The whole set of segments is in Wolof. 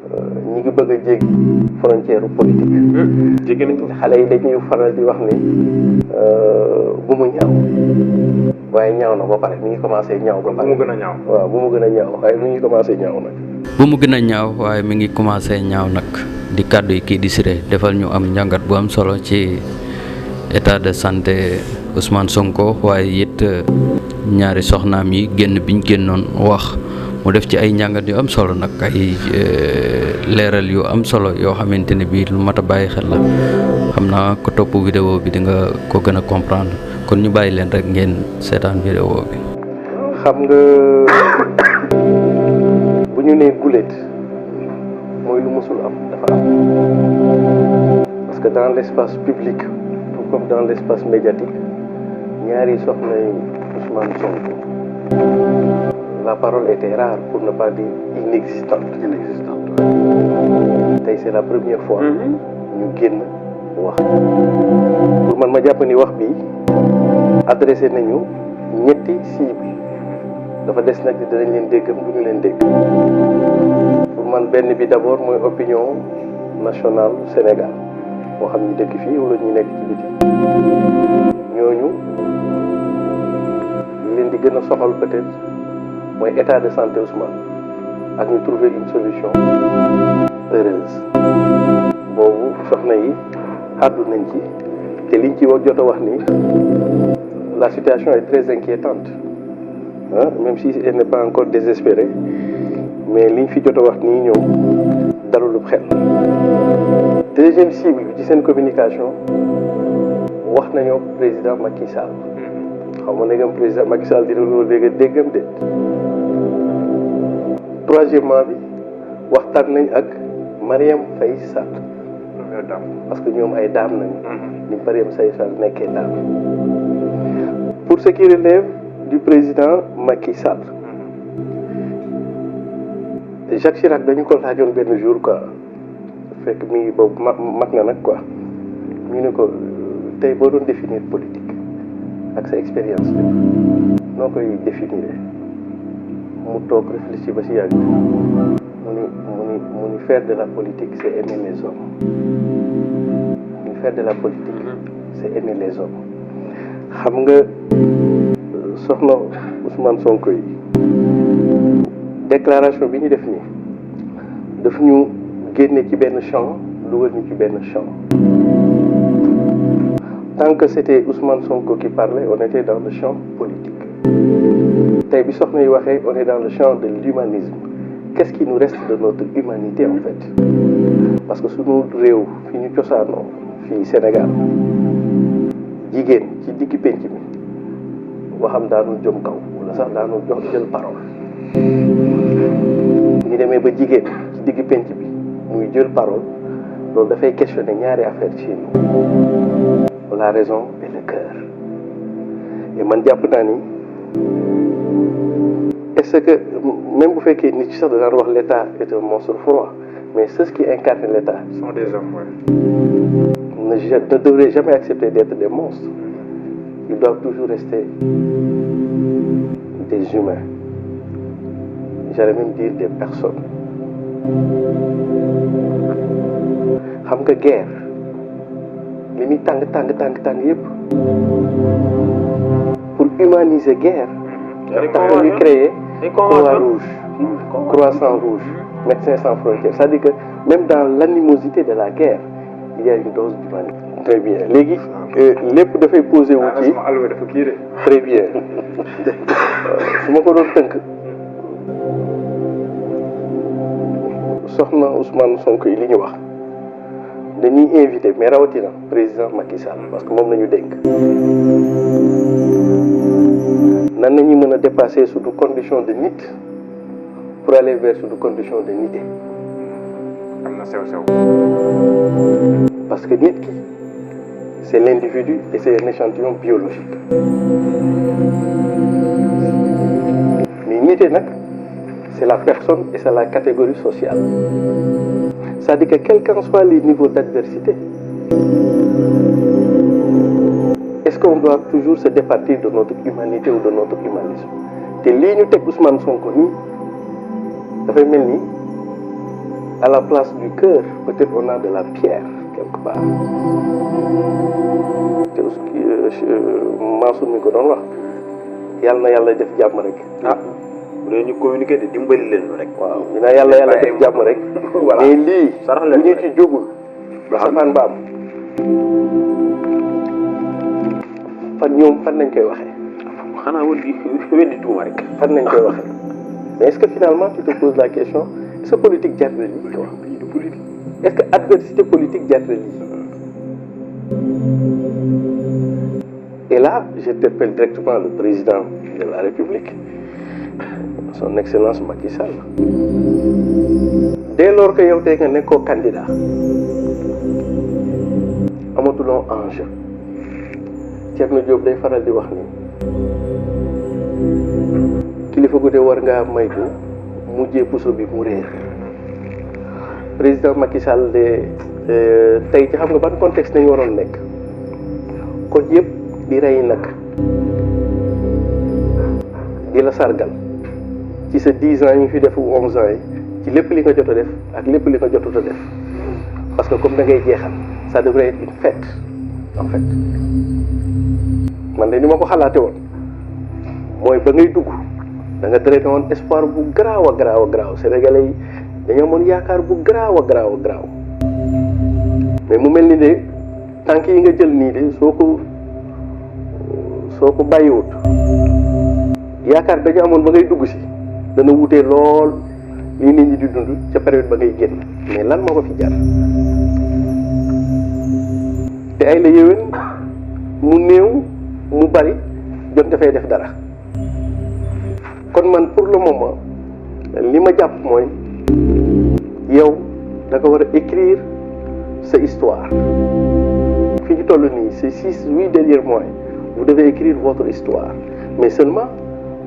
ñi ngi bëgg a jéggi frontière politique. jéggi nañ ko. xale yi dañuy faral di wax ni bu mu ñaaw waaye ñaaw na ba pare mi ngi commencé ñaaw ba pare. bu mu gën a ñaaw. waaw bu mu gën a ñaaw waaye mi ngi commencé ñaaw nag. bu mu gën a ñaaw waaye mi ngi commencé ñaaw nag di kàddu yi kii di Siré defal ñu am njàngat bu am solo ci état de santé Ousmane Sonko waaye it ñaari soxnaam yi génn biñ génnoon wax mu def ci ay njàngat yu am solo nag ay leeral yu am solo yoo xamante ne bii lu mat a bàyyi xel la xam naa ko topp vidéo bi di nga ko gën a comprendre kon ñu bàyyi leen rek ngeen seetaan vidéo bi. xam nga bu ñu nee guléet mooy lu musul am dafa am parce que dans l'espace public tout comme dans l'espace médiatique ñaari soxna yi Ousmane Sonko la parole était rare pour ne pas dire inexistante. tey c'est la première fois ñu génn wax pour man ma jàpp ni wax bi adressé nañu ñetti cible dafa des nag dinañ leen déggam du ñu leen dégg pour man benn bi d'abord mooy opinion nationale Sénégal moo xam ñu dëkk fii wala ñu nekk ci biti ñooñu li leen di gën a soxal peut-être mooy état de santé Ousmane ak ñu trouver une solution heureuse boobu soxna yi àddu nañ ci te liñ ci wax jot a wax ni la situation est très inquiétante même si elle n'est pas encore désespérée mais liñ fi jot a wax nii ñoom dalul xel. deuxième cible bi ci seen communication wax nañoo président Macky Sall xaw ma ne président Macky Sall dina loolu léegi déggam de. troisièmement bi waxtaan nañ ak Marième Faye Sall parce que ñoom ay daam nañu ni Marième Faye Sall nekkee daam pour ce qui relève du président Macky Sall Jacques Chirac dañu ko laajoon benn jour quoi fekk mi ngi boobu mag na nag quoi ñu ne ko tey boo doon définir politique ak sa expérience bi noo koy définir mu toog réfléchir ba si yàgg mu ni faire de la politique c'est aimer les hommes mu ni faire de la politique c'est aimer les hommes xam nga soxna Ousmane Sonko yi déclaration bi ñu def nii daf ñu génne ci benn champ dugal ñu ci benn champ tant que c'était Ousmane Sonko qui parlait on était dans le champ politique tey bi soxna yi waxee on est dans le champ de l'humanisme qu'est-ce qui nous reste de notre humanité en fait parce que suñu réew fi ñu cosaanoo fii Sénégal jigéen ci diggi penc mi waxam daanul jëm kaw wala sax daanul jox jël parole ñu demee ba jigéen ci diggi penc bi muy jël parole loolu dafay questionner ñaari affaire ci nous la raison et le cœur et man jàpp naa ni est-ce que même bu fekkee nit ci sax daan wax l'État est un monstre froid mais ceux qui incarnent l'État sont des hommes ne devraient jamais accepter d'être des monstres. Ils doivent toujours rester des humains. J'allais même dire des personnes. xam nga guerre li muy tàng yëpp pour humaniser guerre tax na ñu créer croissant rouge médecins sans frontières c'est-à-dire que même dans l'animosité de la guerre il y a une dose d'humanité. Très bien léegi lépp dafay posé wu ci très bien su ma ko doon tënk soxna Ousmane Sonko yi li ñu wax dañuy invité mais rawatina président Macky Sall parce que moom nañu dénk nan nañu mën a dépasser suñu condition de nit pour aller vers suñu condition de nité. am na sew-sew. parce que nit ki c'est l'individu et c'est un échantillon biologique mais nité nag c'est la personne et c'est la catégorie sociale c'est-à-dire que quels qu'en soient les niveaux d'adversité est-ce qu'on doit toujours se départir de notre humanité ou de notre humanisme te lii ñu teg Ousmane Sonko nii dafay mel ni à la place du cœur peut-être on a de la pierre quelque part te Mansour mi ko doon wax yàlla na yàlla def jàmm rek. bu dee ñu communiqué de dimbali leen rek. waaw dina yàlla def jàmm rek. voilà mais lii. sarax bu leen ñu ci jógul. ba safaan ba am. fan nañ koy waxee. xanaa weddi tuuma rek. fan nañ koy waxee mais est-ce que finalement tu te poses la question est-ce que politique jar na lii quoi. est-ce que adversité politique jar na lii. Et là, j'interpelle directement le président de la République, son Excellence Macky Sall. Dès lors que yow tey nga nekkoo candidat amatuloo enjeu Thierno Diop day faral di wax ni kilifa gu de war ngaa maytu mujjee puso bi mu réer président Macky Sall de tey ci xam nga ban contexte nañu waroon nekk kon yëpp di rey nag di la sargal ci sa 10 ans yi fi def 11 ans yi ci lépp li nga jot a def ak lépp li nga jotut a def parce que comme da ngay jeexal ça devrait être une fête en fait man de ni ma ko xalaate woon mooy ba ngay dugg da nga traité woon espoir bu garaaw a garaaw a garaaw sénégalais yi dañoo amoon yaakaar bu garaaw a garaaw a garaaw mais mu mel ni de tànk yi nga jël nii de soo ko bàyyiwut yaakaar dañu amoon ba ngay dugg si dana wutee lool lii nit ñi di dund ca période ba ngay génn mais lan moo ko fi jar te ay la yéwén mu néew mu bari jot dafay def dara kon man pour le moment li ma jàpp mooy yow da nga war a écrire sa histoire fi ñu toll nii ces 6-8 derniers mois vous devez écrire votre histoire mais seulement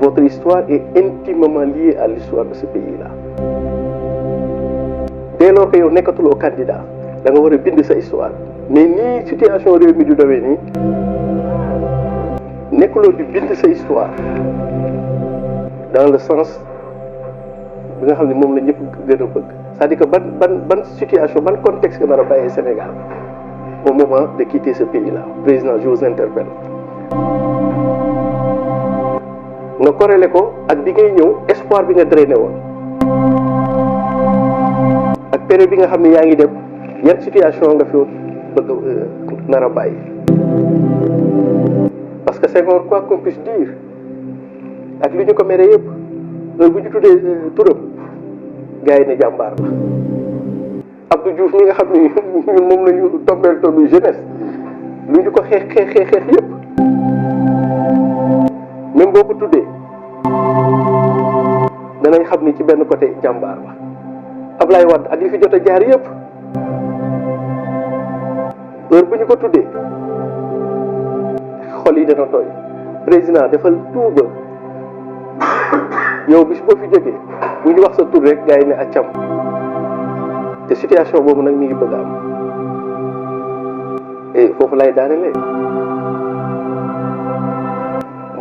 votre histoire est intimement liée à l'histoire de ce pays-là dès lors que yow nekkatuloo candidat da nga war a bind sa histoire mais nii situation réew mi du demee nii nekkuloo di bind sa histoire dans le sens bi nga xam ne moom la ñëpp gën a bëgg c'est-à-dire que ban situation ban contexte nga nar a bàyyee Sénégal au moment de quitter ce pays-là président je vous interpelle nga corrélé ko ak bi ngay ñëw espoir bi nga drainé woon ak période bi nga xam ne yaa ngi dem yan situation nga fi bëgg nar a bàyyi parce que Senghor quoi qu'on puisse dire ak li ñu ko mere yëpp heure bu ñu tuddee turam gars yi ne jàmbaar la Abdou Diouf mi nga xam ne ñun moom la ñu tombeel tollu jeunesse lu ñu ko xeex yëpp même boo ko tuddee danañ xam ni ci benn côté jàmbaar la Ablaye Wade ak li fi jot a jaar yëpp heure bu ñu ko tuddee xol yi dana tooy président defal tuuba yow bis boo fi jógee bu ñu wax sa tur rek gars yi ne accam te situation boobu nag mi ngi bëgg a am et foofu lay daanelee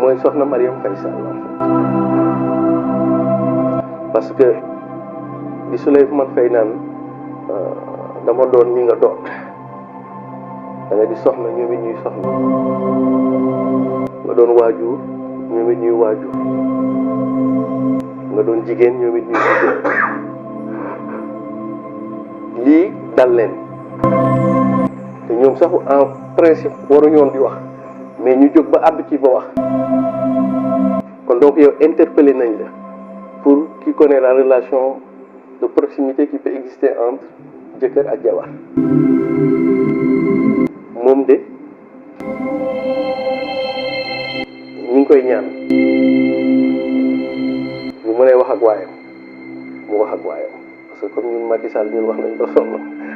mooy soxna Marième Faye Sall parce que di Souleymane Faye naan dama doon ñi nga doon da nga di soxna ñoom it ñuy soxna nga doon waajur ñoom it ñuy waajur nga doon jigéen ñoom it ñuy jigéen lii dal leen te ñoom sax en principe waruñoon di wax mais ñu jóg ba àbb ci ba wax kon donc yow interpellé nañ la pour qui connaît la relation de proximité qui peut exister entre jëkkër ak jabar moom de ñi ngi koy ñaan bu mënee wax ak waayam mu wax ak waayam parce que comme ñun Macky Sall ñun wax nañ ba sonn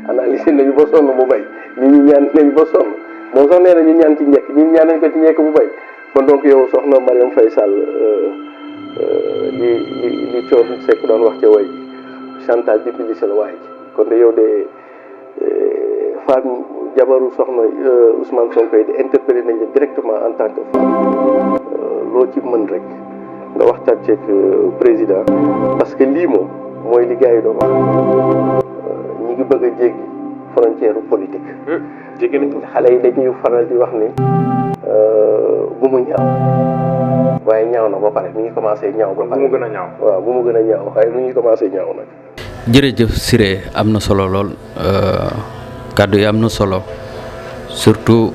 analyser nañu ba sonn mu bay nit ñi ñaan nañu ba sonn moom sax nee na ñu ñaan ci njëkk ñi ñaan nañ ko ci njëkk bu bay kon donc yow soxna Marième Faye Sall li coon Seck doon wax ca way chantage difficile la waay ji kon de yow de femme jabaru soxna Ousmane Sonko yi di interpellé nañ la directement en tant que femme loo ci mën rek nga waxtaan ceeg président parce que lii moom mooy li gars yi doon wax bëgg a jéggi frontière politique. jéggi nañ ko. xale yi dañuy faral di wax ni bu mu ñaaw waaye ñaaw na ba pare mi ngi commencé ñaaw ba pare. bu mu gën a ñaaw. waaw bu mu gën a ñaaw waaye mi ngi commencé ñaaw nag. jërëjëf Siré am na solo lool kàddu yi am na solo surtout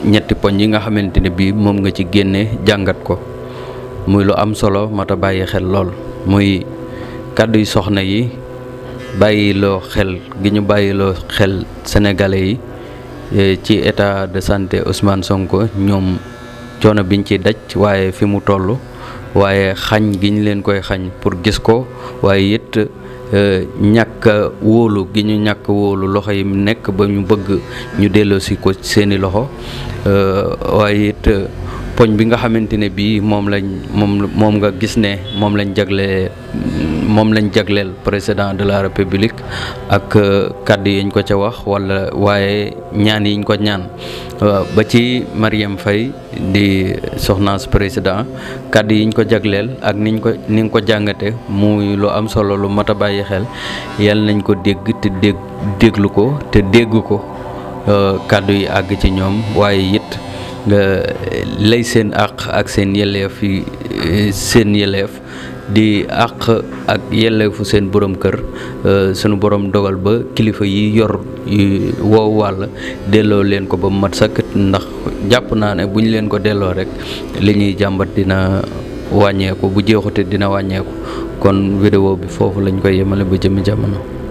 ñetti poñ yi nga xamante ne bii moom nga ci génne jàngat ko muy lu am solo mata bàyyi xel lool muy kàddu yi soxna yi bàyyiloo xel gi ñu bàyyiloo xel sénégalais yi ci état de santé Ousmane Sonko ñoom coono biñ ci daj waaye fi mu toll waaye xañ gi ñu leen koy xañ pour gis ko waaye it ñàkk wóolu gi ñu ñàkk wóolu loxo yi nekk ba ñu bëgg ñu delloosi ko seeni loxo waaye it poñ bi nga xamante ne bii moom nga gis ne moom lañ jagleel président de la république ak kàddu yiñ ko ca wax wala waaye ñaan yiñ ko ñaan ba ci Marième Faye di soxnaas président kàddu yiñ ko jagleel ak ni nga ko jàngate muy lu am solo lu mat a bàyyi xel yàlla nañ ko dégg te déglu ko te dégg ko kàddu yi àgg ci ñoom waaye it lay seen àq ak seen yelleef yi seen yelleef di àq ak yelleefu seen borom kër sunu borom dogal ba kilifa yi yor woowu wàll delloo leen ko ba mu mat sakk ndax jàpp naa ne bu ñu leen ko delloo rek li ñuy jàmbat dina wàññeeku bu jeexute dina wàññeeku kon vidéo bi foofu lañ koy yemale ba jëmi jamono.